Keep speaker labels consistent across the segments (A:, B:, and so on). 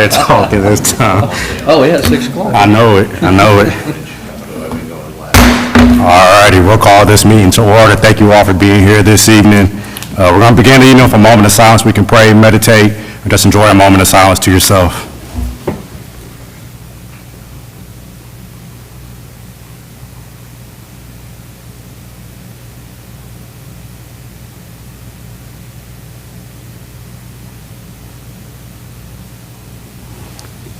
A: here talking this time.
B: Oh, yeah, 6 o'clock.
A: I know it. All righty, we'll call this meeting to order. Thank you all for being here this evening. We're going to begin the evening with a moment of silence. We can pray, meditate, and just enjoy a moment of silence to yourself.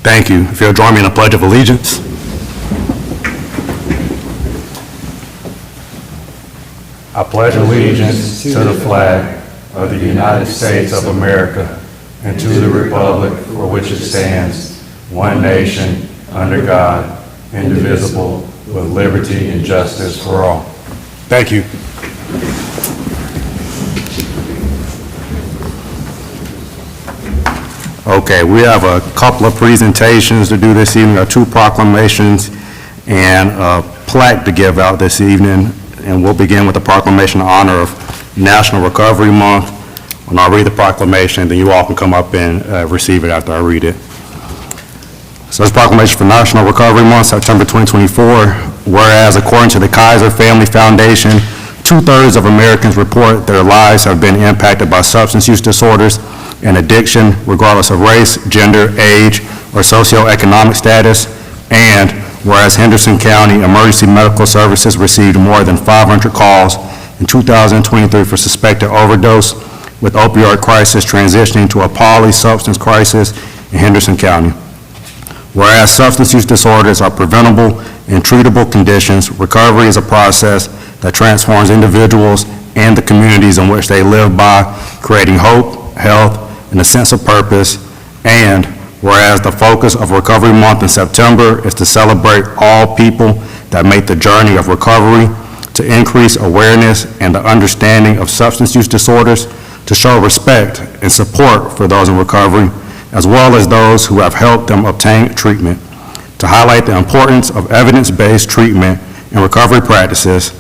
A: Thank you. If you'll join me in a pledge of allegiance. I pledge allegiance to the flag of the United States of America and to the republic for which it stands, one nation, under God, indivisible, with liberty and justice for all. Thank you. Okay, we have a couple of presentations to do this evening, 2 proclamations and a plaque to give out this evening. And we'll begin with the proclamation in honor of National Recovery Month. And I'll read the proclamation, then you all can come up and receive it after I read it. So this proclamation for National Recovery Month, September 2024. Whereas according to the Kaiser Family Foundation, 2/3 of Americans report their lives have been impacted by substance use disorders and addiction, regardless of race, gender, age, or socioeconomic status. And whereas Henderson County Emergency Medical Services received more than 500 calls in 2023 for suspected overdose, with opioid crisis transitioning to a polysubstance crisis in Henderson County. Whereas substance use disorders are preventable and treatable conditions, recovery is a process that transforms individuals and the communities in which they live by, creating hope, health, and a sense of purpose. And whereas the focus of Recovery Month in September is to celebrate all people that make the journey of recovery, to increase awareness and the understanding of substance use disorders, to show respect and support for those in recovery, as well as those who have helped them obtain treatment, to highlight the importance of evidence-based treatment and recovery practices.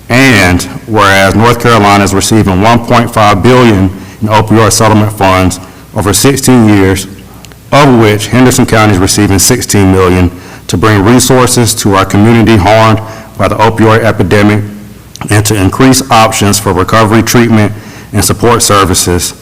A: And whereas North Carolina is receiving $1.5 billion in opioid settlement funds over 16 years, of which Henderson County is receiving $16 million to bring resources to our community harmed by the opioid epidemic and to increase options for recovery treatment and support services.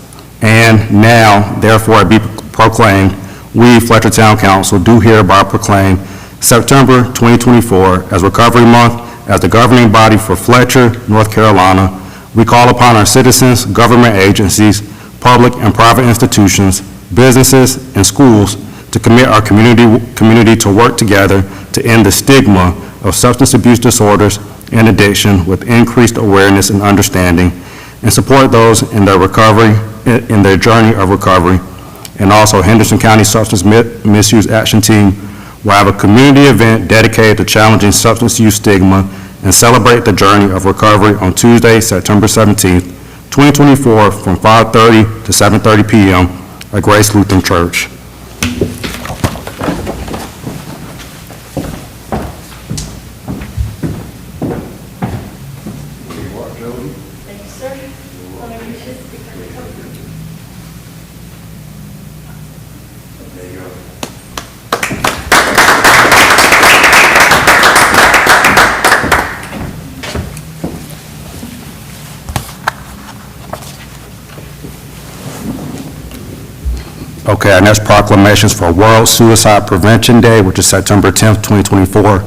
A: And now, therefore, it be proclaimed, we, Fletcher Town Council, do hereby proclaim September 2024 as Recovery Month. As the governing body for Fletcher, North Carolina, we call upon our citizens, government agencies, public and private institutions, businesses, and schools to commit our community to work together to end the stigma of substance abuse disorders and addiction with increased awareness and understanding, and support those in their recovery, in their journey of recovery. And also, Henderson County Substance Misuse Action Team will have a community event dedicated to challenging substance use stigma and celebrate the journey of recovery on Tuesday, September 17th, 2024 from 5:30 to 7:30 p.m. at Grace Lutheran Church.
C: Thank you, sir.
A: There you go. Okay, our next proclamations for World Suicide Prevention Day, which is September 10th, 2024,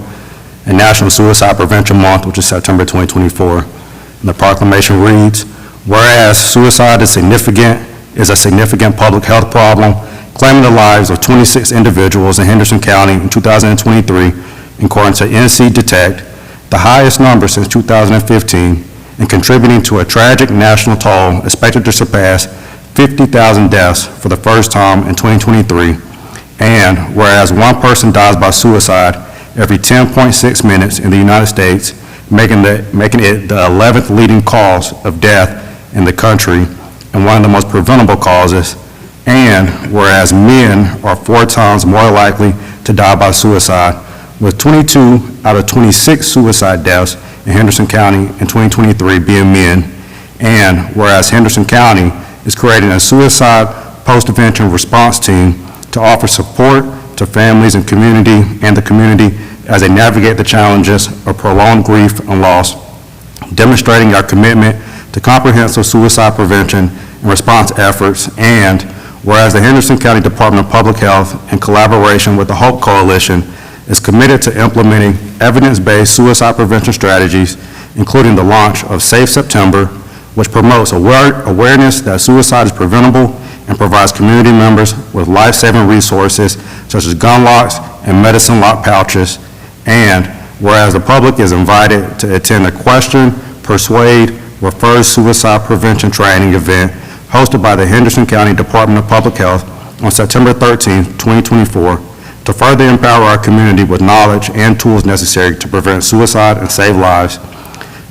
A: and National Suicide Prevention Month, which is September 2024. And the proclamation reads, whereas suicide is a significant public health problem, claiming the lives of 26 individuals in Henderson County in 2023, according to NC Detect, the highest number since 2015, and contributing to a tragic national toll expected to surpass 50,000 deaths for the first time in 2023. And whereas one person dies by suicide every 10.6 minutes in the United States, making it the 11th leading cause of death in the country and one of the most preventable causes. And whereas men are 4 times more likely to die by suicide, with 22 out of 26 suicide deaths in Henderson County in 2023 being men. And whereas Henderson County is creating a suicide post-intervention response team to offer support to families and the community as they navigate the challenges of prolonged grief and loss, demonstrating our commitment to comprehensive suicide prevention and response efforts, and whereas the Henderson County Department of Public Health, in collaboration with the Hope Coalition, is committed to implementing evidence-based suicide prevention strategies, including the launch of Safe September, which promotes awareness that suicide is preventable and provides community members with life-saving resources such as gun locks and medicine lock pouches. And whereas the public is invited to attend a Question, Persuade, Refer Suicide Prevention Training event hosted by the Henderson County Department of Public Health on September 13, 2024, to further empower our community with knowledge and tools necessary to prevent suicide and save lives.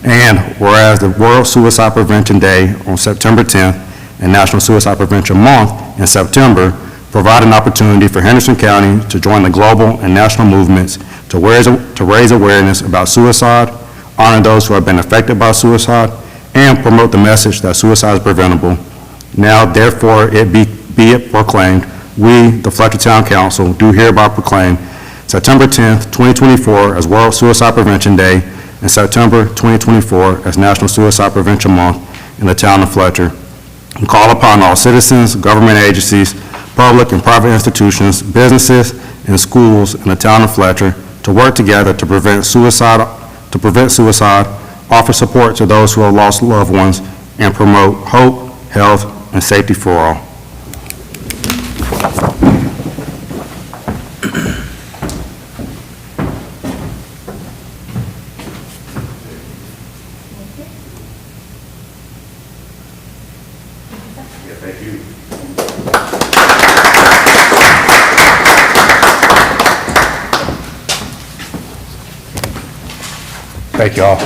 A: And whereas the World Suicide Prevention Day on September 10th and National Suicide Prevention Month in September provide an opportunity for Henderson County to join the global and national movements to raise awareness about suicide, honor those who have been affected by suicide, and promote the message that suicide is preventable. Now, therefore, be it proclaimed, we, the Fletcher Town Council, do hereby proclaim September 10th, 2024 as World Suicide Prevention Day and September 2024 as National Suicide Prevention Month in the town of Fletcher, and call upon all citizens, government agencies, public and private institutions, businesses, and schools in the town of Fletcher to work together to prevent suicide, offer support to those who have lost loved ones, and promote hope, health, and safety for all. Thank you. Thank you all.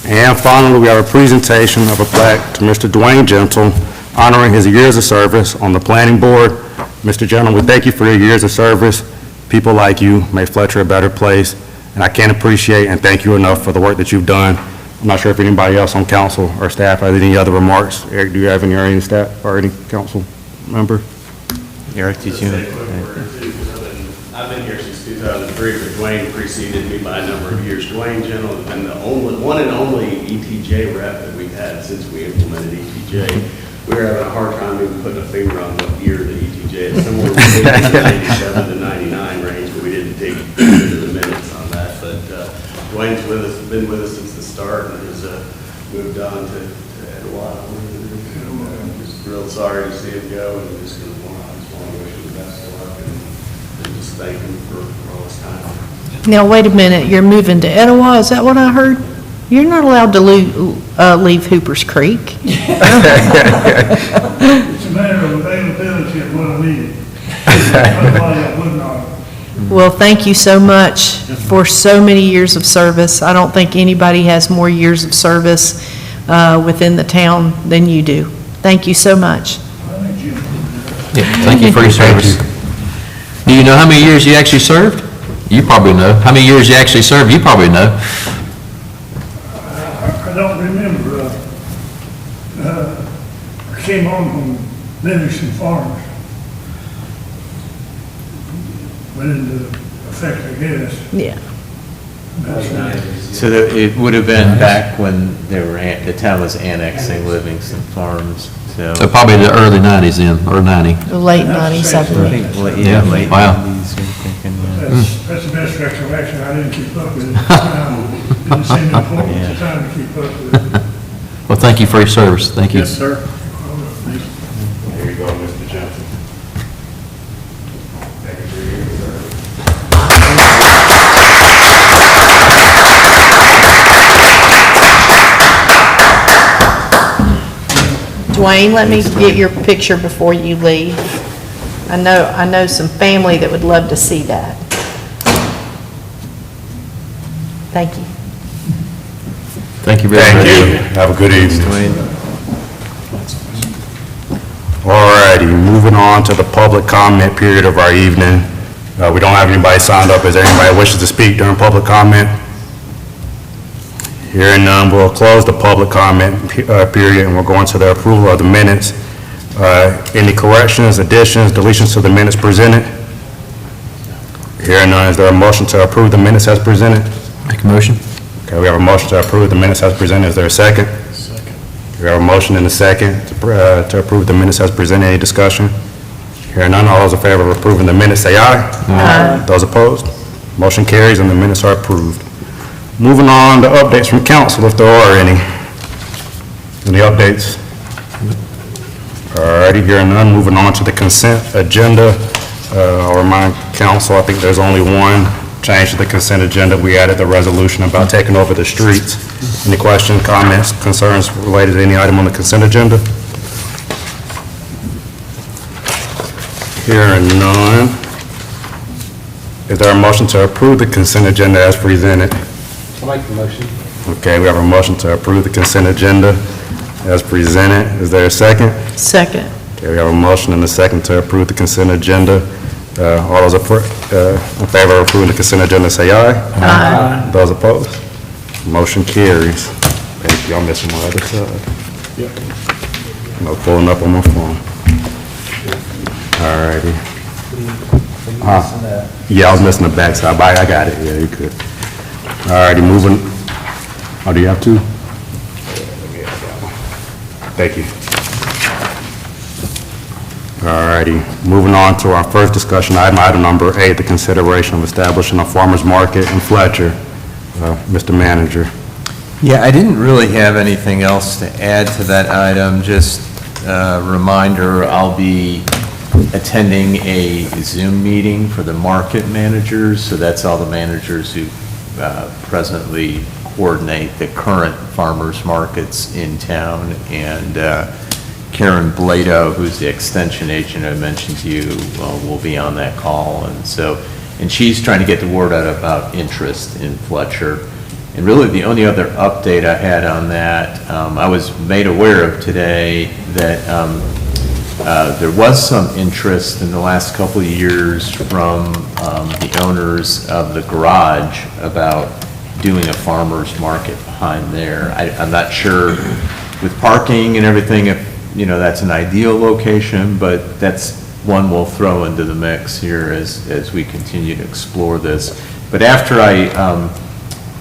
A: And finally, we have a presentation of a plaque to Mr. Dwayne Gentle, honoring his years of service on the planning board. Mr. Gentle, we thank you for your years of service. People like you make Fletcher a better place, and I can't appreciate and thank you enough for the work that you've done. I'm not sure if anybody else on council or staff has any other remarks. Eric, do you have any staff or any council member?
B: Eric, did you?
D: I've been here since 2003, but Dwayne preceded me by a number of years. Dwayne Gentle has been the one and only ETJ rep that we've had since we implemented ETJ. We were having a hard time even putting a finger on what year the ETJ is. Somewhere between 97 to 99 range, but we didn't dig into the minutes on that. But Dwayne's been with us since the start, and has moved on to Etowah. Just real sorry to see him go, and just going to want to wish him the best of luck and just thank him for all his time.
E: Now, wait a minute, you're moving to Etowah, is that what I heard? You're not allowed to leave Hooper's Creek.
C: It's a matter of availability of what I need. Otherwise, I would not.
E: Well, thank you so much for so many years of service. I don't think anybody has more years of service within the town than you do. Thank you so much.
B: Yeah, thank you for your service. Do you know how many years you actually served? You probably know. How many years you actually served? You probably know.
C: I don't remember. I came home from Livingston Farms. Went into effect, I guess.
E: Yeah.
B: So it would have been back when the town was annexing Livingston Farms. So
F: probably the early 90s then, or 90.
E: Late 90s, I believe.
B: yeah, late
F: Wow.
B: 90s, you're thinking, yeah.
C: That's the best recollection. I didn't keep up with it. Didn't seem important at the time to keep up with it.
F: Well, thank you for your service. Thank you.
C: Yes, sir.
A: There you go, Mr. Johnson. Thank you for your years of service.
E: Dwayne, let me get your picture before you leave. I know some family that would love to see that. Thank you.
F: Thank you very much.
A: Thank you. Have a good evening.
B: Dwayne.
A: All righty, moving on to the public comment period of our evening. We don't have anybody signed up. Is there anybody who wishes to speak during public comment? Hearing none, we'll close the public comment period, and we'll go into the approval of the minutes. Any corrections, additions, deletions to the minutes presented? Hearing none, is there a motion to approve the minutes as presented?
B: Make a motion?
A: Okay, we have a motion to approve the minutes as presented. Is there a second?
C: Second.
A: We have a motion and a second to approve the minutes as presented. Any discussion? Hearing none, all those in favor of approving the minutes, say aye. Aye. Those opposed? Motion carries and the minutes are approved. Moving on to updates from council, if there are any. Any updates? All righty, hearing none, moving on to the consent agenda. I'll remind council, I think there's only one change to the consent agenda. We added the resolution about taking over the streets. Any questions, comments, concerns related to any item on the consent agenda? Hearing none. Is there a motion to approve the consent agenda as presented?
G: I'll make the motion.
A: Okay, we have a motion to approve the consent agenda as presented. Is there a second?
E: Second.
A: Okay, we have a motion and a second to approve the consent agenda. All those in favor of approving the consent agenda, say aye. Aye. Those opposed? Motion carries. Thank you. I'm missing my other side. No pulling up on my phone. All righty. Yeah, I was missing the back side, but I got it. Yeah, you could. All righty, moving. Oh, do you have two? Thank you. All righty, moving on to our first discussion item, item number 8, the consideration of establishing a farmer's market in Fletcher. Mr. Manager.
H: Yeah, I didn't really have anything else to add to that item, just a reminder, I'll be attending a Zoom meeting for the market managers, so that's all the managers who presently coordinate the current farmers markets in town, and Karen Blado, who's the extension agent I mentioned to you, will be on that call, and she's trying to get the word out about interest in Fletcher. And really, the only other update I had on that, I was made aware of today that there was some interest in the last couple of years from the owners of the garage about doing a farmer's market behind there. I'm not sure with parking and everything if, that's an ideal location, but that's one we'll throw into the mix here as we continue to explore this. But after I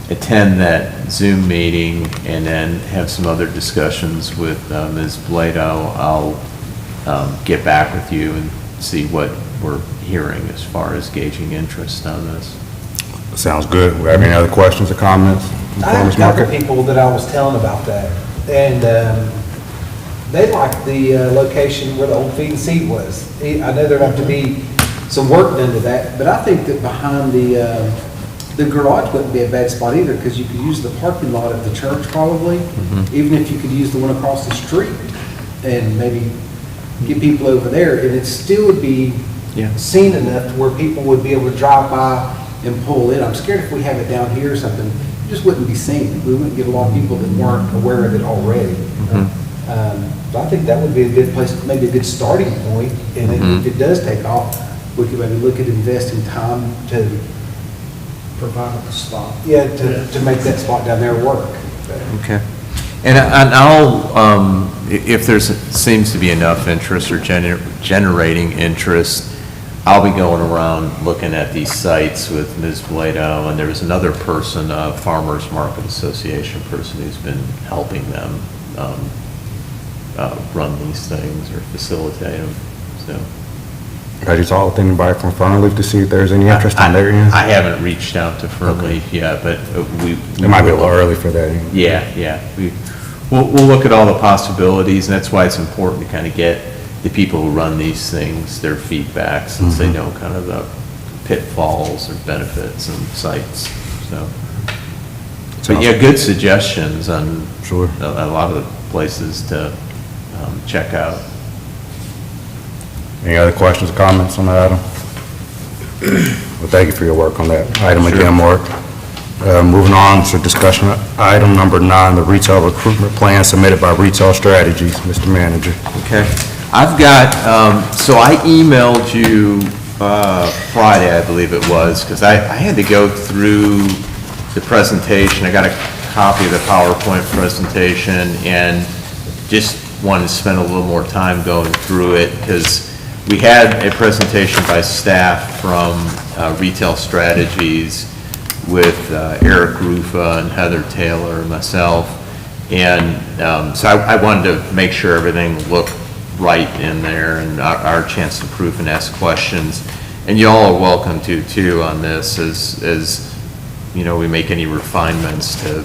H: attend that Zoom meeting and then have some other discussions with Ms. Blado, I'll get back with you and see what we're hearing as far as gauging interest on this.
A: Sounds good. We have any other questions or comments?
G: I have a couple people that I was telling about that, and they liked the location where the old feed and seed was. I know there'd have to be some work done to that, but I think that behind the garage wouldn't be a bad spot either, because you could use the parking lot at the church probably, even if you could use the one across the street and maybe get people over there, and it still would be seen enough to where people would be able to drive by and pull in. I'm scared if we have it down here or something, it just wouldn't be seen. We wouldn't get a lot of people that weren't aware of it already. But I think that would be a good place, maybe a good starting point, and then if it does take off, we could maybe look at investing time to
C: Provide a spot.
G: to make that spot down there work.
H: Okay. And I'll, if seems to be enough interest or generating interest, I'll be going around looking at these sites with Ms. Blado, and there was another person, a Farmers Market Association person who's been helping them run these things or facilitate them, so.
A: Have you talked with anybody from Fernleaf to see if there's any interest on their end?
H: I haven't reached out to Fernleaf yet, but we.
A: It might be a little early for that.
H: Yeah. We'll look at all the possibilities, and that's why it's important to kind of get the people who run these things, their feedback, since they know kind of the pitfalls or benefits and sites, so. But yeah, good suggestions on
A: Sure.
H: a lot of the places to check out.
A: Any other questions or comments on that item? Well, thank you for your work on that item again, Mark. Moving on to discussion item number 9, the retail recruitment plan submitted by Retail Strategies. Mr. Manager.
H: Okay. I've got, so I emailed you Friday, I believe it was, because I had to go through the presentation. I got a copy of the PowerPoint presentation and just wanted to spend a little more time going through it because we had a presentation by staff from Retail Strategies with Eric Rufa and Heather Taylor and myself. And so I wanted to make sure everything looked right in there and our chance to prove and ask questions. And you all are welcome to, too, on this as you know, we make any refinements to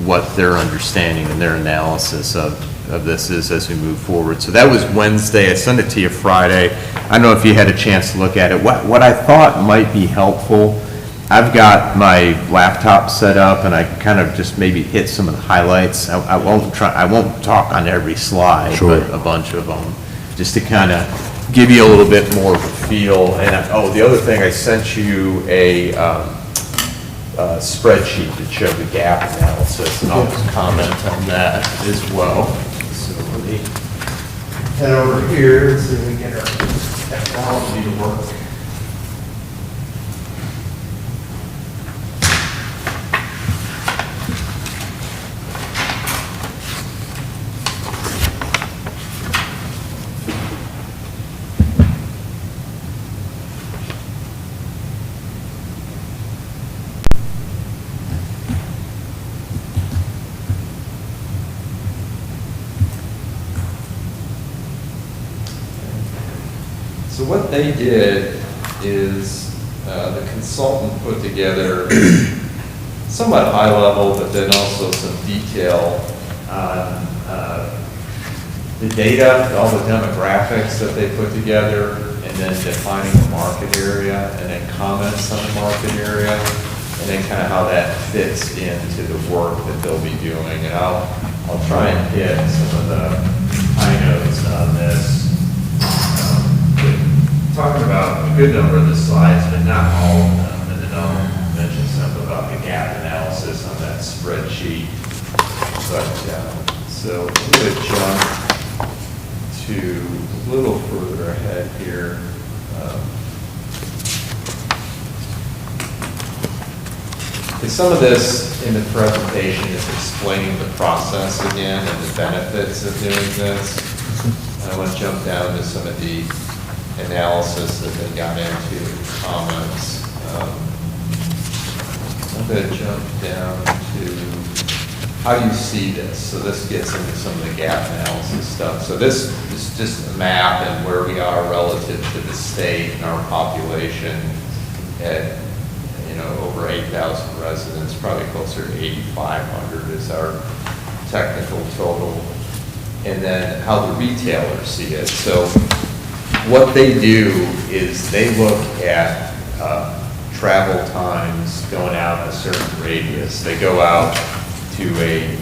H: what their understanding and their analysis of this is as we move forward. So that was Wednesday. I sent it to you Friday. I don't know if you had a chance to look at it. What I thought might be helpful, I've got my laptop set up and I kind of just maybe hit some of the highlights. I won't talk on every slide,
A: Sure.
H: but a bunch of them, just to kind of give you a little bit more of a feel. And, the other thing, I sent you a spreadsheet that showed the gap analysis, and I'll just comment on that as well. So let me head over here and see if we can get our technology to work.
I: So what they did is the consultant put together somewhat high level, but then also some detail on the data, all the demographics that they put together, and then defining the market area, and then comments on the market area, and then kind of how that fits into the work that they'll be doing. And I'll try and hit some of the high notes on this. Talking about a good number of the slides, but not all of them, and then I'll mention something about the gap analysis on that spreadsheet. But, so I'm going to jump to a little further ahead here. And some of this in the presentation is explaining the process again and the benefits of doing this. And I want to jump down to some of the analysis that they got into, comments. I'm going to jump down to how you see this. So this gets into some of the gap analysis stuff. So this is just a map and where we are relative to the state and our population at, over 8,000 residents, probably closer to 8,500 is our technical total. And then how the retailers see it. So what they do is they look at travel times going out a certain radius. They go out to a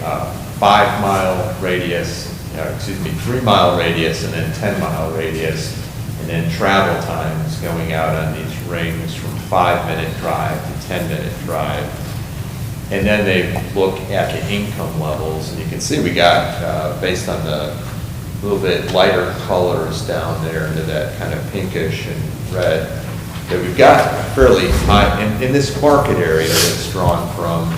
I: 5-mile radius, 3-mile radius, and then 10-mile radius, and then travel times going out on these rings from 5-minute drive to 10-minute drive. And then they look at the income levels, and you can see we got, based on the little bit lighter colors down there into that kind of pinkish and red, that we've got fairly high, in this market area that's drawn from,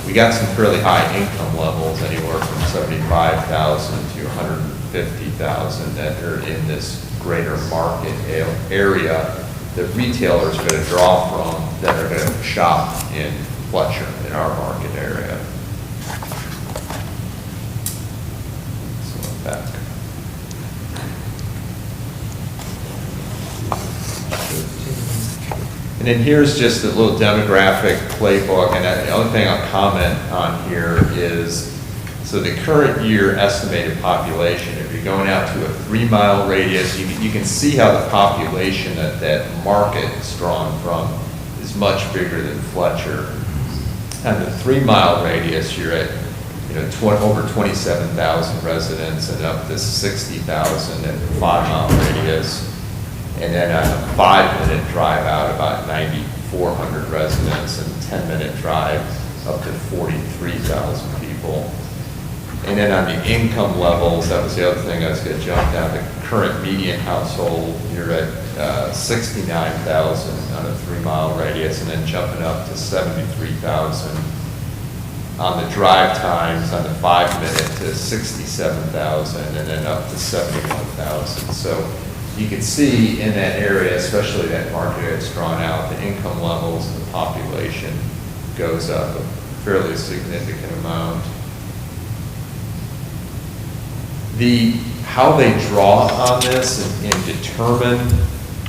I: we got some fairly high income levels, anywhere from 75,000 to 150,000 that are in this greater market area that retailers are going to draw from that are going to shop in Fletcher, in our market area. So back. And then here's just a little demographic playbook, and the only thing I'll comment on here is, so the current year estimated population, if you're going out to a 3-mile radius, you can see how the population that market is drawn from is much bigger than Fletcher. And the 3-mile radius, you're at over 27,000 residents and up to 60,000 at the 5-mile radius. And then on a 5-minute drive out, about 9,400 residents, and 10-minute drive up to 43,000 people. And then on the income levels, that was the other thing I was going to jump down. The current median household, you're at 69,000 on a 3-mile radius, and then jumping up to 73,000 on the drive times on the 5-minute to 67,000 and then up to 71,000. So you can see in that area, especially that market that's drawn out, the income levels and the population goes up a fairly significant amount. How they draw on this and determine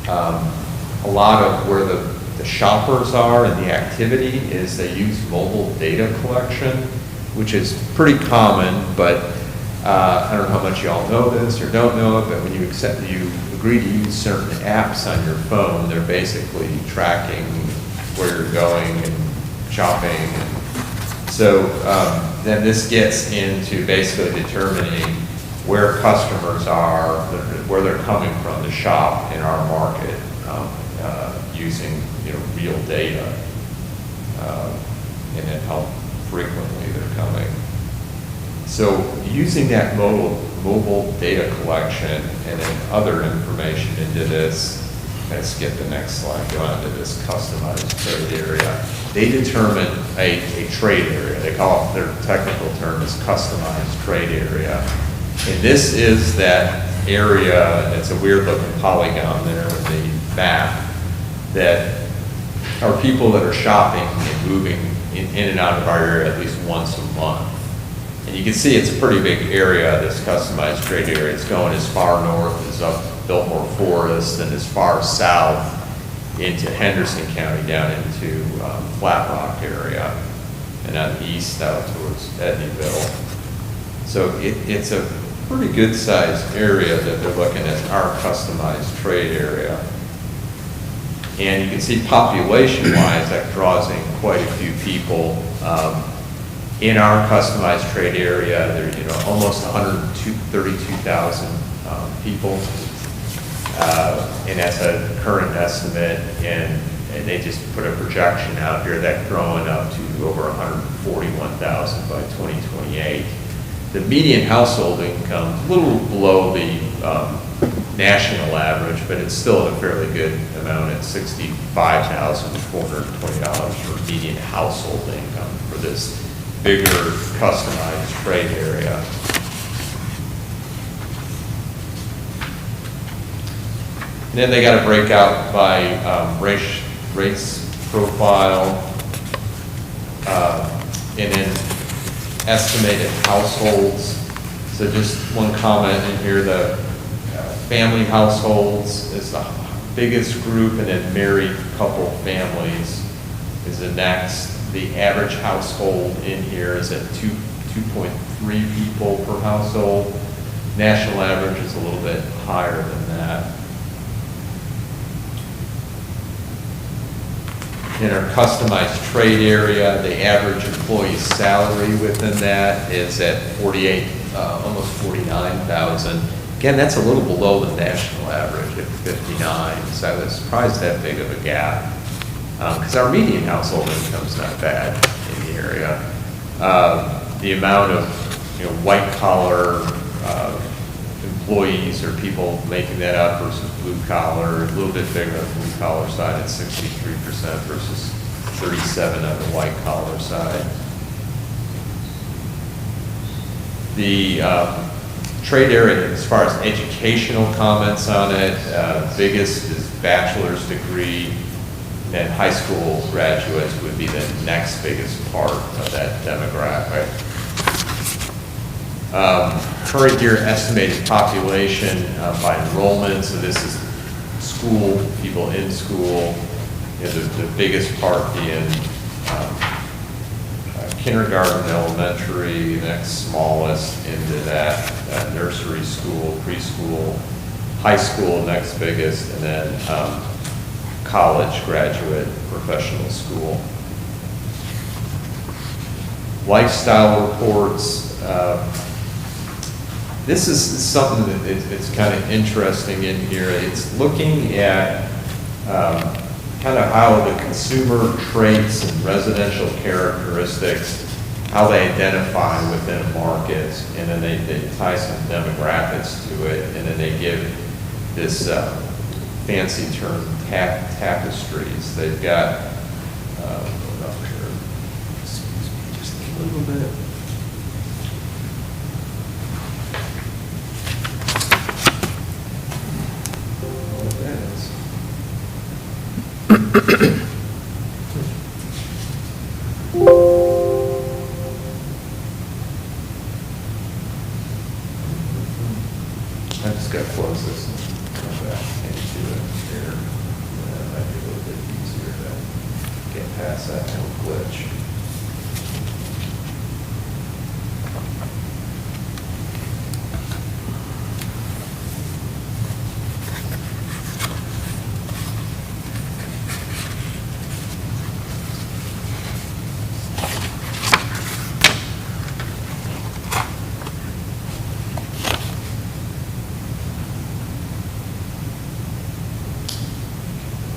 I: a lot of where the shoppers are and the activity is they use mobile data collection, which is pretty common, but I don't know how much y'all know this or don't know it, but when you agree to use certain apps on your phone, they're basically tracking where you're going and shopping. So then this gets into basically determining where customers are, where they're coming from to shop in our market, using real data, and then how frequently they're coming. So using that mobile data collection and then other information into this, let's skip the next slide, go on to this customized trade area. They determine a trade area. They call it, their technical term is customized trade area. And this is that area, it's a weird looking polygon there in the map, that are people that are shopping and moving in and out of our area at least once a month. And you can see it's a pretty big area, this customized trade area. It's going as far north as up Biltmore Forest and as far south into Henderson County down into Flat Rock area and on the east out towards Edneyville. So it's a pretty good sized area that they're looking at, our customized trade area. And you can see population-wise, that draws in quite a few people. In our customized trade area, there are almost 132,000 people. And that's a current estimate, and they just put a projection out here that growing up to over 141,000 by 2028. The median household income is a little below the national average, but it's still a fairly good amount at $65,420 for median household income for this bigger customized trade area. And then they got to break out by race profile, and then estimated households. So just one comment in here, the family households is the biggest group, and then married couple families is the next. The average household in here is at 2.3 people per household. National average is a little bit higher than that. In our customized trade area, the average employee's salary within that is at almost 49,000. Again, that's a little below the national average at 59, so I was surprised that big of a gap. Because our median household income is not bad in the area. The amount of white collar employees or people making that up versus blue collar, a little bit bigger on the blue collar side at 63% versus 37% on the white collar side. The trade area, as far as educational comments on it, biggest is bachelor's degree. And high school graduates would be the next biggest part of that demographic. Current year estimated population by enrollment, so this is school, people in school, the biggest part being kindergarten, elementary, the next smallest into that nursery school, preschool, high school, next biggest, and then college, graduate, professional school. Lifestyle reports. This is something that it's kind of interesting in here. It's looking at kind of how the consumer traits and residential characteristics, how they identify within a market, and then they tie some demographics to it, and then they give this fancy term tapestries. They've got, excuse me just a
G: little bit. What that is.
I: I just got to close this and come back into it here. That might be a little bit easier to get past that little glitch.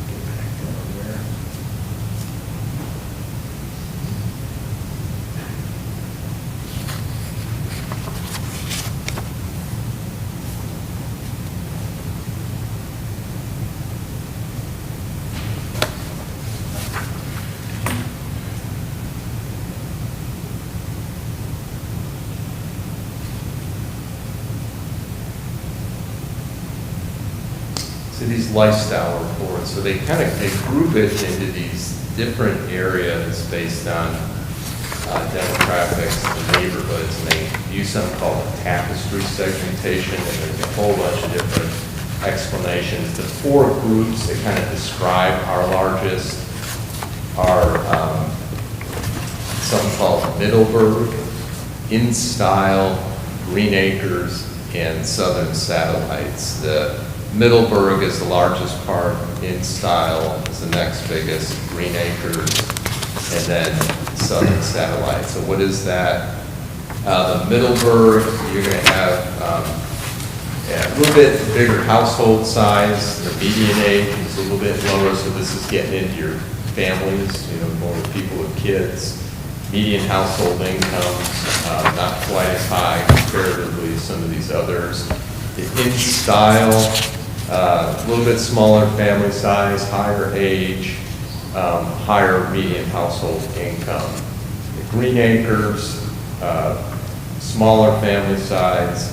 I: Get back down there. So these lifestyle reports, so they kind of, they group it into these different areas based on demographics and neighborhoods, and they use something called a tapestry segmentation, and there's a whole bunch of different explanations. The four groups that kind of describe our largest are something called Middleburg, In Style, Green Acres, and Southern Satellites. The Middleburg is the largest part, In Style is the next biggest, Green Acres, and then Southern Satellite. So what is that? The Middleburg, you're going to have a little bit bigger household size. The median age is a little bit lower, so this is getting into your families, you know, more people with kids. Median household incomes, not quite as high comparatively to some of these others. The In Style, a little bit smaller family size, higher age, higher median household income. The Green Acres, smaller family size,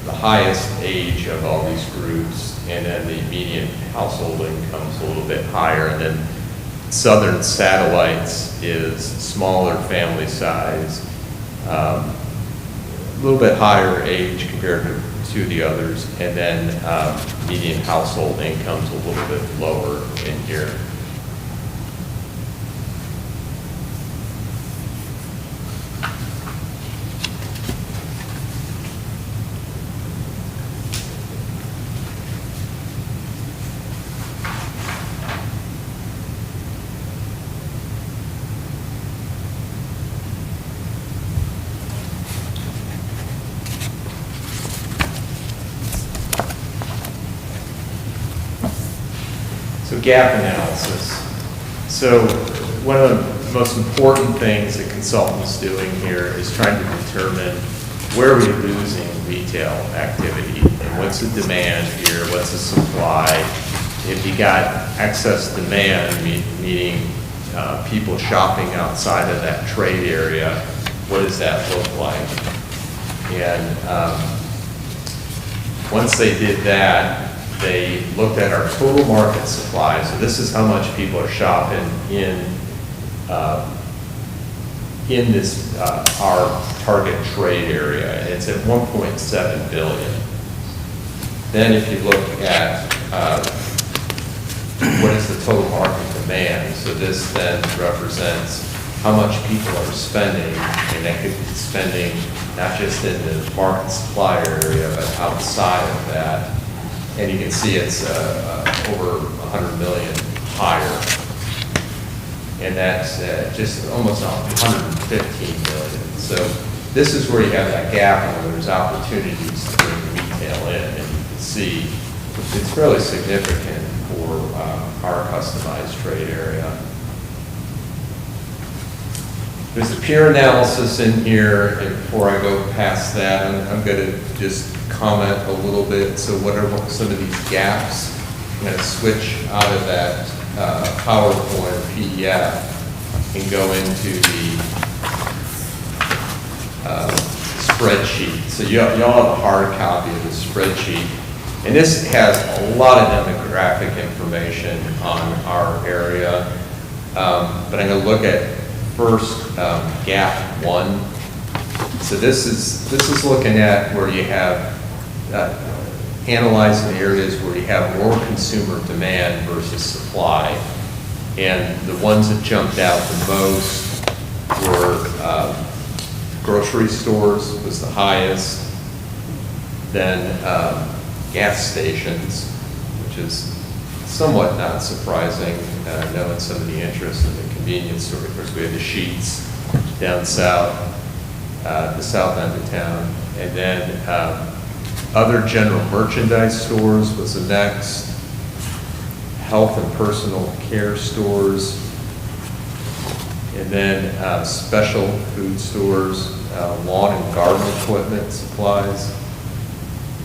I: the highest age of all these groups, and then the median household income is a little bit higher. And then Southern Satellites is smaller family size, a little bit higher age compared to the others, and then median household income's a little bit lower in here. So gap analysis. So one of the most important things that consultants doing here is trying to determine where are we losing retail activity and what's the demand here, what's the supply. If you got excess demand, meaning people shopping outside of that trade area, what does that look like? And once they did that, they looked at our total market supply. So this is how much people are shopping in this, our target trade area. It's at 1.7 billion. Then if you look at what is the total market demand, so this then represents how much people are spending, and that could be spending not just in the market supply area, but outside of that. And you can see it's over 100 million higher. And that's just almost 115 million. So this is where you have that gap and where there's opportunities to bring retail in. And you can see it's fairly significant for our customized trade area. There's a peer analysis in here, and before I go past that, I'm going to just comment a little bit. So what are some of these gaps? I'm going to switch out of that PowerPoint or PDF and go into the spreadsheet. So you all have a hard copy of the spreadsheet. And this has a lot of demographic information on our area. But I'm going to look at first gap 1. So this is looking at where you have, analyzing the areas where you have more consumer demand versus supply. And the ones that jumped out the most were grocery stores was the highest, then gas stations, which is somewhat not surprising, knowing some of the interest in the convenience store. Of course, we have the Sheetz down south, the south end of town, and then other general merchandise stores was the next, health and personal care stores, and then special food stores, lawn and garden equipment supplies.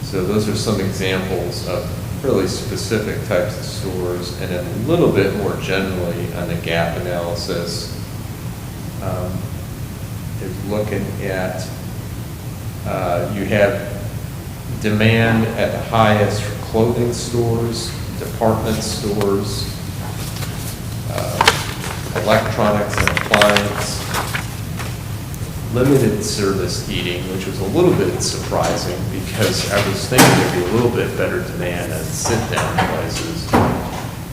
I: So those are some examples of really specific types of stores, and then a little bit more generally on the gap analysis is looking at, you have demand at the highest for clothing stores, department stores, electronics and appliance, limited service eating, which was a little bit surprising because I was thinking there'd be a little bit better demand at sit-down places.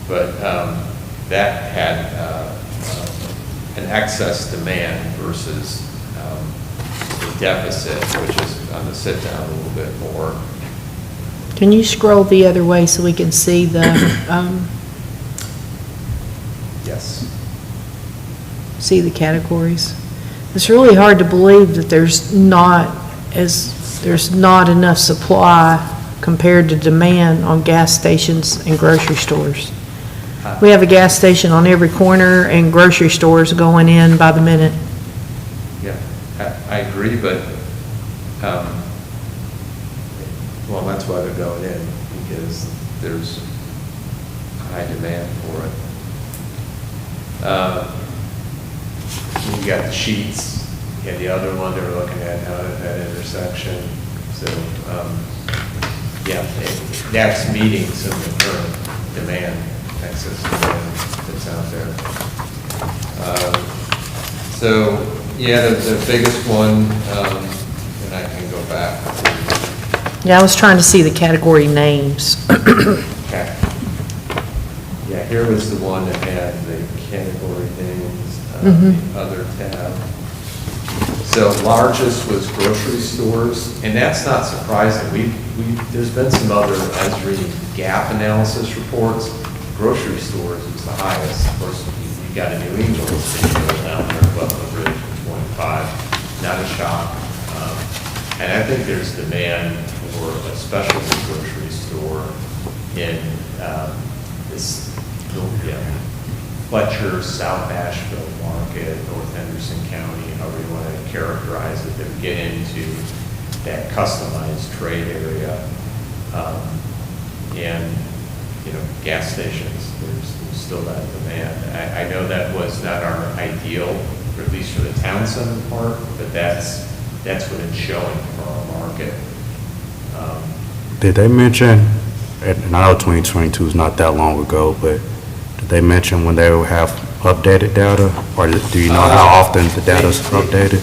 I: But that had an excess demand versus a deficit, which is on the sit-down a little bit more.
E: Can you scroll the other way so we can see the,
I: Yes.
E: see the categories? It's really hard to believe that there's not enough supply compared to demand on gas stations and grocery stores. We have a gas station on every corner and grocery stores going in by the minute.
I: Yeah, I agree, but, well, that's why they're going in, because there's high demand for it. You got the Sheetz, you had the other one they were looking at out at that intersection. So, yeah, that's meeting some of the current demand, excess demand that's out there. So, yeah, the biggest one, and I can go back to,
E: Yeah, I was trying to see the category names.
I: okay. Yeah, here was the one that had the category names, the other tab. So largest was grocery stores, and that's not surprising. There's been some other, I was reading gap analysis reports. Grocery stores is the highest. Of course, you got a New England station down there above the bridge for 25, not a shock. And I think there's demand for a specialty grocery store in this, Fletcher, South Asheville market, North Henderson County, however you want to characterize it, that would get into that customized trade area. And, gas stations, there's still that demand. I know that was not our ideal, or at least for the town center part, but that's what it's showing for our market.
A: Did they mention, and I know 2022 is not that long ago, but did they mention when they will have updated data? Or do you know how often the data is updated?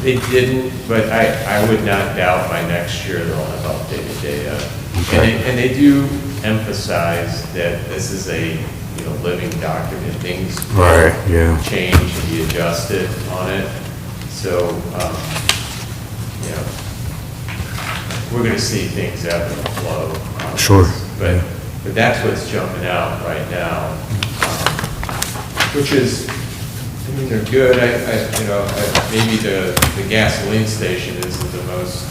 I: They didn't, but I would not doubt by next year they'll have updated data.
A: Okay.
I: And they do emphasize that this is a, living document. Things
A: Right, yeah.
I: change and be adjusted on it. So, we're going to see things ebb and flow.
A: Sure.
I: But that's what's jumping out right now, which is, they're good. Maybe the gasoline station isn't the most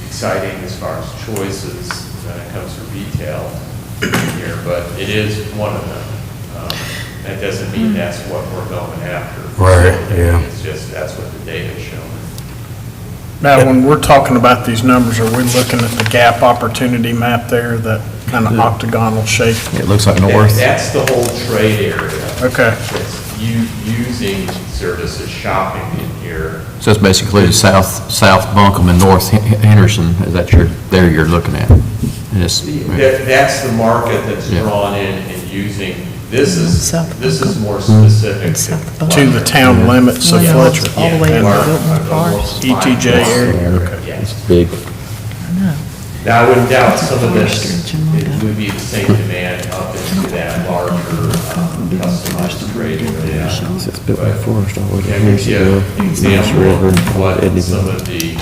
I: exciting as far as choices when it comes to retail here, but it is one of them. That doesn't mean that's what we're going after.
A: Right, yeah.
I: It's just, that's what the data is showing.
J: Now, when we're talking about these numbers, are we looking at the gap opportunity map there, that kind of octagonal shape?
F: It looks like north.
I: That's the whole trade area.
J: Okay.
I: using services shopping in here.
F: So it's basically South Buncombe and North Henderson, is that there you're looking at? And it's-
I: That's the market that's
F: Yeah.
I: drawn in and using, this is
E: South
I: more specific
E: South
I: to.
J: To the town limits of
E: Well, yeah,
J: Fletcher.
E: all the way
J: and
E: to Biltmore Parks.
J: ETJ area, okay.
I: Yes.
F: Big.
I: Now, I wouldn't doubt some of this,
E: Forestry and all
I: it
E: that.
I: would be the same demand up into that larger customized trade area. Yeah, gives you an example of what some of the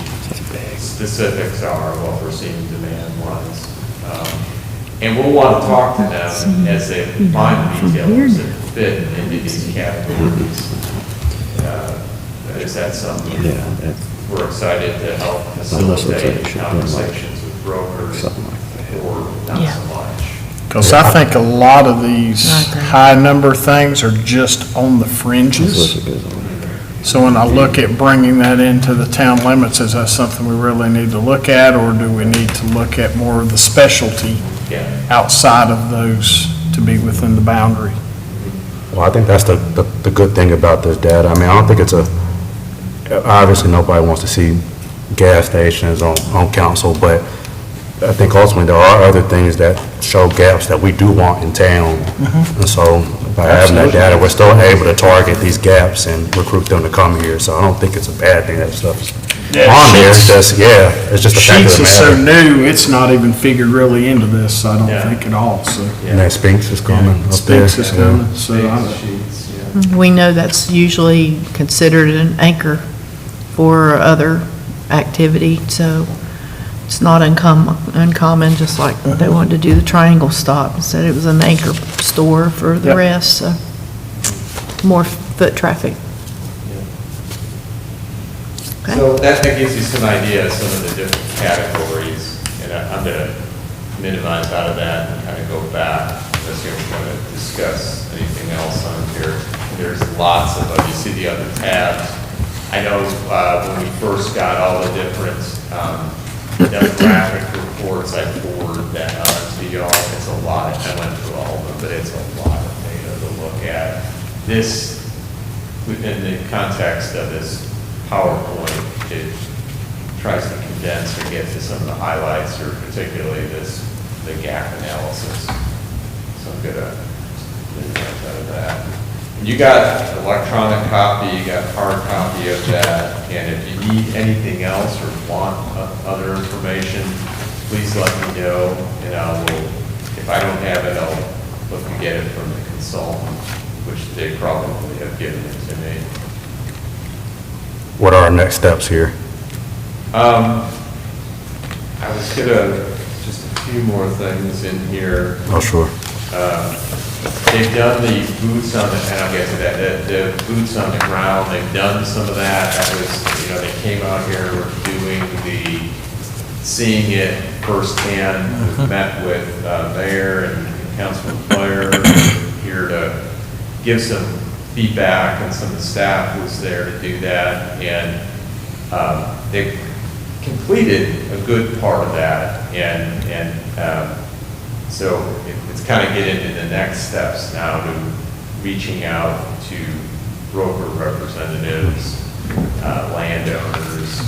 I: specifics are, what we're seeing demand-wise. And we'll want to talk to them as they find retailers that fit into these categories. Is that something we're excited to help facilitate conversations with brokers or not
E: Yeah.
I: so much?
J: Because I think a lot of these
E: I agree.
J: high number things are just on the fringes. So when I look at bringing that into the town limits, is that something we really need to look at? Or do we need to look at more of the specialty
I: Yeah.
J: outside of those to be within the boundary?
A: Well, I think that's the good thing about this data. I mean, I don't think it's obviously nobody wants to see gas stations on council, but I think ultimately there are other things that show gaps that we do want in town. And so by having that data, we're still able to target these gaps and recruit them to come here. So I don't think it's a bad thing that stuff's
J: Yeah,
A: on there. It's
J: Sheets-
A: just, yeah, it's just a fact of
J: Sheets
A: the
J: is so
A: matter.
J: new, it's not even figured really into this, I don't
I: Yeah.
J: think at all, so.
A: And that Spinks is coming up there.
J: Spinks is
A: Yeah.
J: coming, so
I: Big
J: I,
I: sheets, yeah.
E: We know that's usually considered an anchor for other activity, so it's not uncommon, just like they wanted to do the Triangle Stop, said it was an anchor store for the
J: Yep.
E: rest, so more foot traffic. Okay.
I: So that gives you some idea of some of the different categories, and I'm going to minimize out of that and kind of go back, unless you're going to discuss anything else on here. There's lots of, you see the other tabs. I know when we first got all the different demographic reports, I forwarded that on to y'all. It's a lot, I went through all of them, but it's a lot of data to look at. This, within the context of this PowerPoint, it tries to condense or get to some of the highlights, or particularly the gap analysis. So I'm gonna minimize out of that. You got electronic copy, you got hard copy of that, and if you need anything else or want other information, please let me know, and I will, if I don't have it, I'll look and get it from the consultant, which they probably have given it to me.
A: What are our next steps here?
I: I was gonna, just a few more things in here.
A: Oh, sure.
I: They've done the boots on the, and I'll get to that, the boots on the ground, they've done some of that. That was, they came out here, were seeing it firsthand. We've met with Mayor and Councilman Blair, here to give some feedback, and some of the staff was there to do that. And they completed a good part of that, and so it's kind of getting into the next steps now, to reaching out to broker representatives, landowners,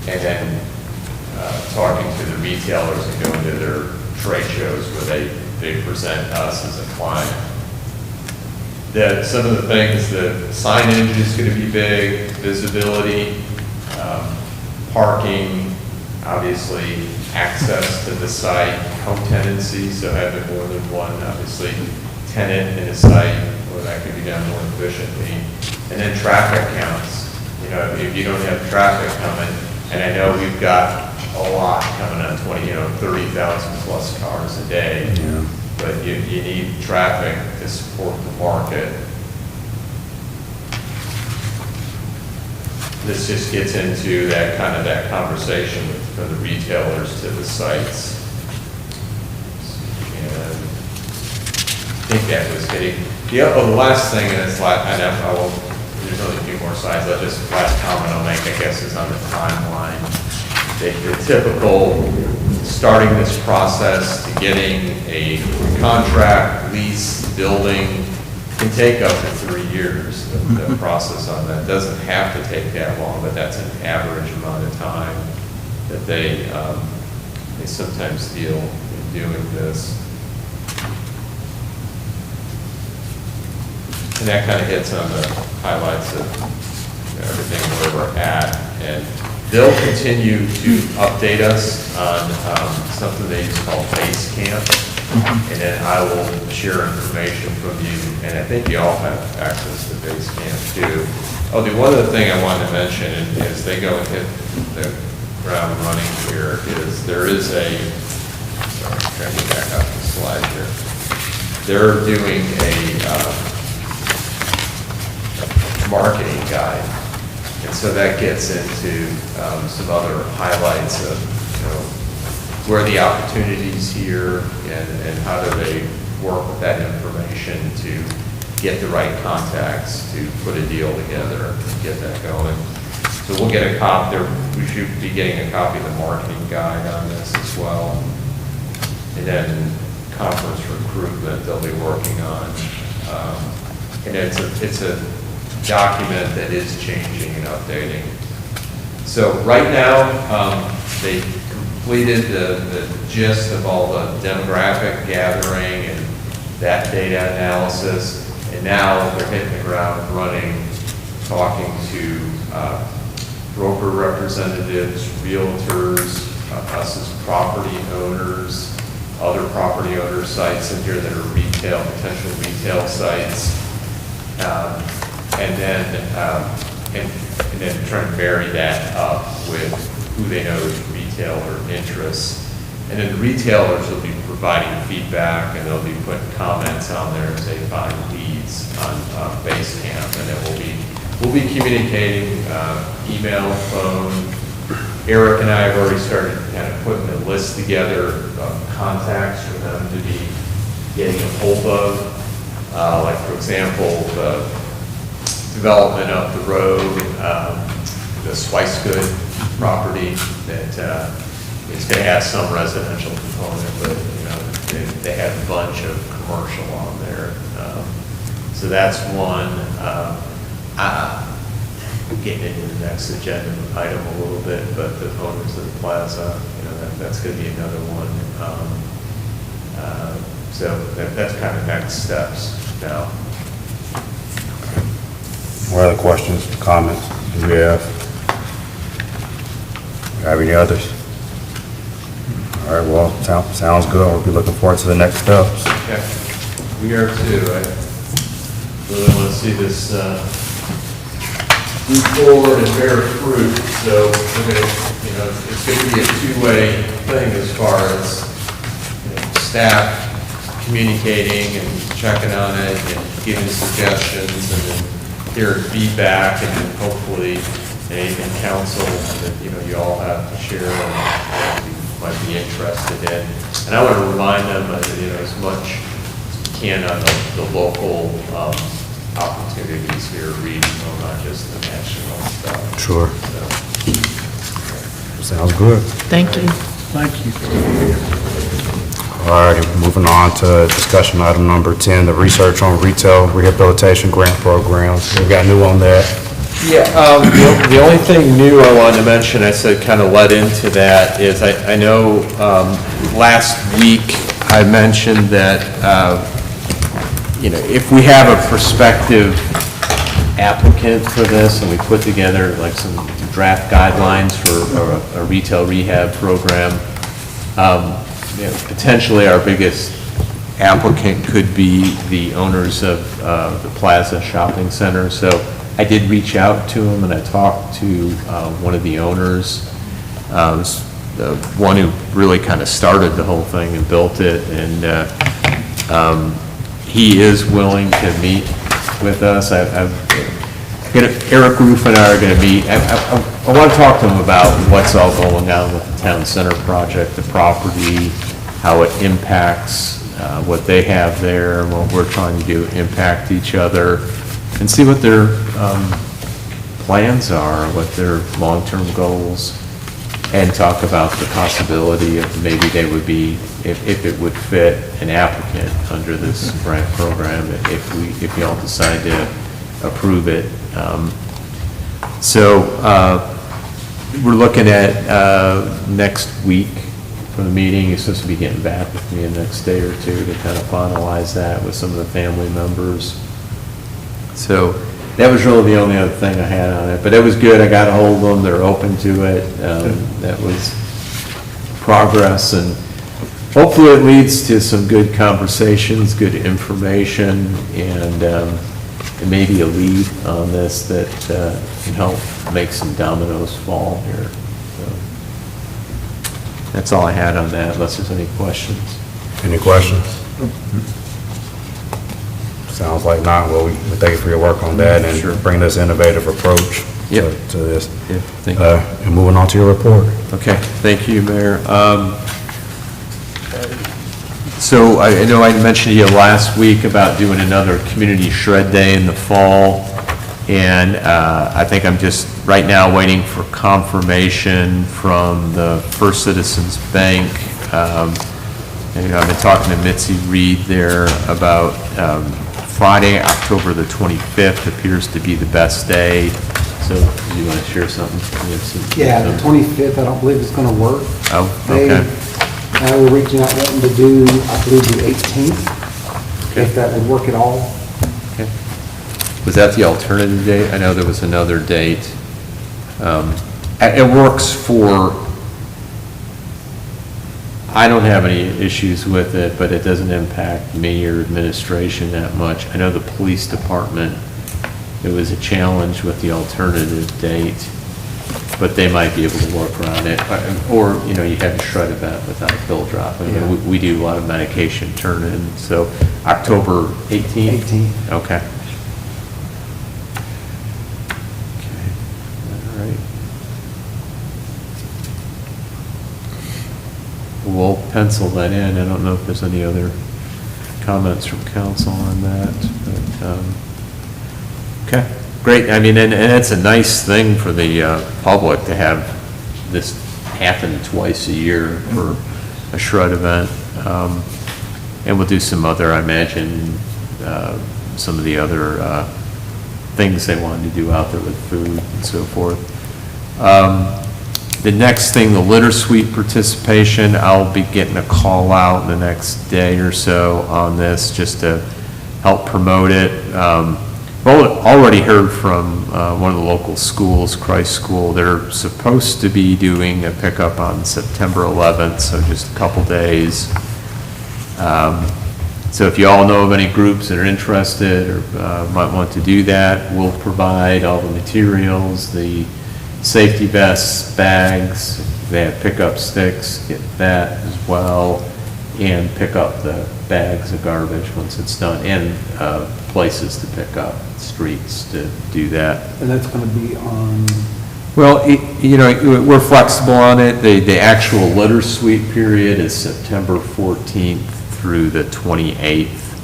I: and then talking to the retailers and going to their trade shows where they present us as a client. Some of the things, the signage is going to be big, visibility, parking, obviously access to the site, co-tenancy, so having more than one, obviously, tenant in a site, where that could be done more efficiently. And then traffic counts. If you don't have traffic coming, and I know we've got a lot coming on 30,000 plus cars a day.
A: Yeah.
I: But you need traffic to support the market. This just gets into that conversation from the retailers to the sites. And I think that was getting, the last thing, and it's like, I won't, there's only a few more slides, last comment I'll make, I guess, is on the timeline. The typical, starting this process to getting a contract, lease, building, can take up to 3 years, the process on that. Doesn't have to take that long, but that's an average amount of time that they sometimes deal in doing this. And that kind of hits on the highlights of everything where we're at. And they'll continue to update us on something they used to call Base Camp. And then I will share information from you, and I think you all have access to Base Camp too. Oh, the one other thing I wanted to mention is they go and hit the ground running here is there is a, sorry, trying to get back up the slide here. They're doing a marketing guide. And so that gets into some other highlights of, where are the opportunities here and how do they work with that information to get the right contacts to put a deal together and get that going. So we'll get a copy, we should be getting a copy of the marketing guide on this as well. And then conference recruitment they'll be working on. And it's a document that is changing and updating. So right now, they completed the gist of all the demographic gathering and that data analysis, and now they're hitting the ground running, talking to broker representatives, realtors, us as property owners, other property owner sites in here that are retail, potential retail sites. And then trying to marry that up with who they know is retailer interests. And then the retailers will be providing feedback, and they'll be putting comments on there as they find leads on Basecamp. And then we'll be communicating, email, phone. Eric and I have already started kind of putting a list together of contacts for them to be getting a hold of. Like, for example, the development up the road, the Swicegood property that is going to have some residential component, but they have a bunch of commercial on there. So that's one. Getting into the next agenda item a little bit, but the owners of the plaza, that's going to be another one. So that's kind of next steps now.
A: What other questions, comments do we have? Have any others? All right, well, sounds good. We'll be looking forward to the next steps.
I: Okay. We are too. I really want to see this move forward and bear fruit. So we're going to, it's going to be a two-way thing as far as staff communicating and checking on it and giving suggestions and then hearing feedback, and then hopefully anything council that you all have to share and you might be interested in. And I want to remind them as much as we can on the local opportunities here, regional, not just the national stuff.
A: Sure.
I: So.
A: Sounds good.
E: Thank you.
J: Thank you.
A: All right, moving on to discussion item number 10, the research on retail rehabilitation grant programs. We got new on that.
H: Yeah, the only thing new I wanted to mention, I said kind of led into that, is I know last week I mentioned that, if we have a prospective applicant for this and we put together like some draft guidelines for a retail rehab program, potentially our biggest applicant could be the owners of the Plaza Shopping Center. So I did reach out to him and I talked to one of the owners, the one who really kind of started the whole thing and built it, and he is willing to meet with us. Eric Roof and I are going to meet. I want to talk to him about what's all going on with the town center project, the property, how it impacts what they have there, and what we're trying to do, impact each other, and see what their plans are, what their long-term goals and talk about the possibility of maybe they would be, if it would fit an applicant under this grant program, if y'all decide to approve it. So we're looking at next week for the meeting. He's supposed to be getting back with me the next day or two to kind of finalize that with some of the family members. So that was really the only other thing I had on it, but it was good. I got a hold of them. They're open to it. That was progress, and hopefully it leads to some good conversations, good information, and maybe a lead on this that can help make some dominoes fall here. So that's all I had on that, unless there's any questions.
A: Any questions? Sounds like not. Well, we thank you for your work on that
H: Sure.
A: and bring this innovative approach to this.
H: Yeah, thank you.
A: And moving on to your report.
H: Okay, thank you, Mayor. So I know I mentioned to you last week about doing another community shred day in the fall, and I think I'm just right now waiting for confirmation from the First Citizens Bank. And I've been talking to Mitzi Reed there about Friday, October the 25th appears to be the best day. So do you want to share something?
G: Yeah, the 25th, I don't believe it's going to work.
H: Oh,
G: They,
H: okay.
G: we're reaching out, wanting to do, I believe, the 18th, if that would work at all.
H: Okay. Was that the alternative date? I know there was another date. It works for, I don't have any issues with it, but it doesn't impact me or administration that much. I know the police department, it was a challenge with the alternative date, but they might be able to work around it. Or, you know, you have a shred event without a pill drop. I mean,
G: Yeah.
H: we do a lot of medication turn-in, so October 18th?
G: 18th.
H: Okay. Okay, all right. We'll pencil that in. I don't know if there's any other comments from council on that, but, okay, great. I mean, and it's a nice thing for the public to have this happen twice a year for a shred event. And we'll do some other, I imagine, some of the other things they wanted to do out there with food and so forth. The next thing, the Litter Suite participation, I'll be getting a call out in the next day or so on this, just to help promote it. Well, already heard from one of the local schools, Christ School. They're supposed to be doing a pickup on September 11th, so just a couple days. So if you all know of any groups that are interested or might want to do that, we'll provide all the materials, the safety vests, bags. They have pickup sticks, get that as well, and pick up the bags of garbage once it's done, and places to pick up, streets to do that.
G: And that's going to be on,
H: Well, you know, we're flexible on it. The actual Litter Suite period is September 14th through the 28th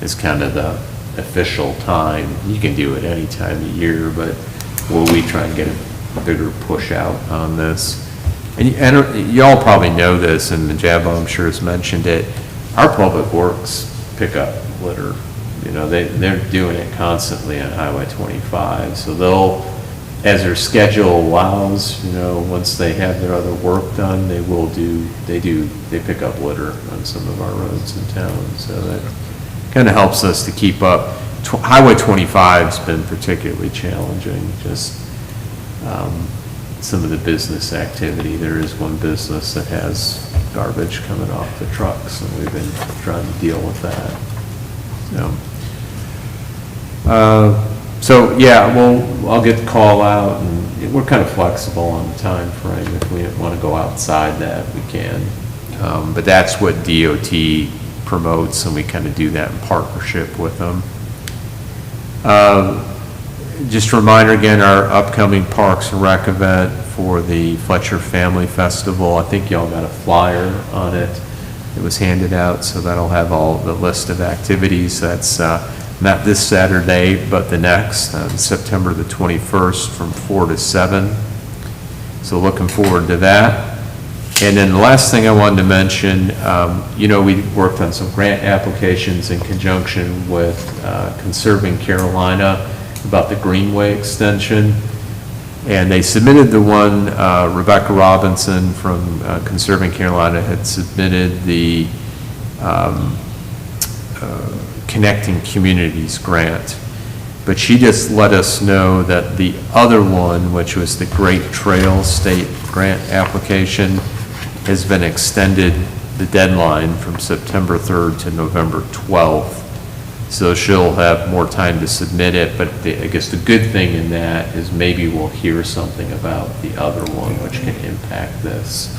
H: is kind of the official time. You can do it any time of year, but we try and get a bigger push out on this. And y'all probably know this, and Jabba, I'm sure, has mentioned it. Our Public Works pick up litter. You know, they're doing it constantly on Highway 25, so they'll, as their schedule allows, you know, once they have their other work done, they pick up litter on some of our roads in town, so that kind of helps us to keep up. Highway 25's been particularly challenging, just some of the business activity. There is one business that has garbage coming off the trucks, and we've been trying to deal with that. So yeah, I'll get the call out, and we're kind of flexible on the time frame. If we want to go outside that, we can. But that's what DOT promotes, and we kind of do that in partnership with them. Just a reminder again, our upcoming Parks and Rec event for the Fletcher Family Festival. I think y'all got a flyer on it. It was handed out, so that'll have all the list of activities. That's not this Saturday, but the next, September the 21st from 4 to 7. So looking forward to that. And then the last thing I wanted to mention, we worked on some grant applications in conjunction with Conserving Carolina about the Greenway extension. And they submitted the one, Rebecca Robinson from Conserving Carolina had submitted the Connecting Communities grant. But she just let us know that the other one, which was the Great Trail State Grant application, has been extended, the deadline from September 3rd to November 12th. So she'll have more time to submit it, but I guess the good thing in that is maybe we'll hear something about the other one, which can impact this.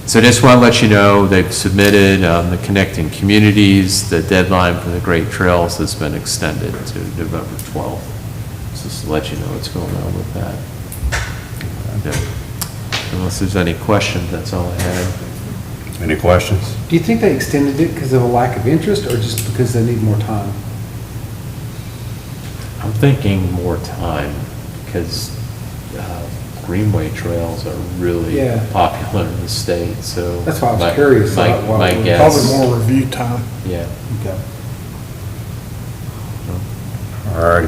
H: So I just want to let you know, they've submitted the Connecting Communities, the deadline for the Great Trails has been extended to November 12th. So just to let you know what's going on with that. Unless there's any questions, that's all I had.
A: Any questions?
G: Do you think they extended it because of a lack of interest or just because they need more time?
H: I'm thinking more time, because Greenway trails are really
G: Yeah.
H: popular in the state, so.
G: That's why I was
H: my-
G: curious
H: my-
G: about why
H: My
G: we-
H: guess.
J: Probably more review time.
H: Yeah.
G: Okay.
A: All right.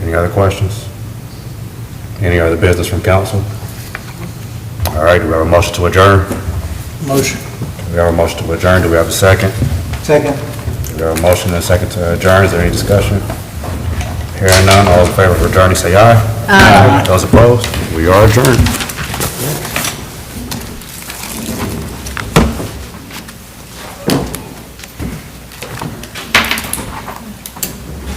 A: Any other questions? Any other business from council? All right, do we have a motion to adjourn?
J: Motion.
A: We have a motion to adjourn. Do we have a second?
G: Second.
A: We have a motion and a second to adjourn. Is there any discussion? Hearing none, all in favor of adjourning, say aye. Aye. Those opposed? We are adjourned.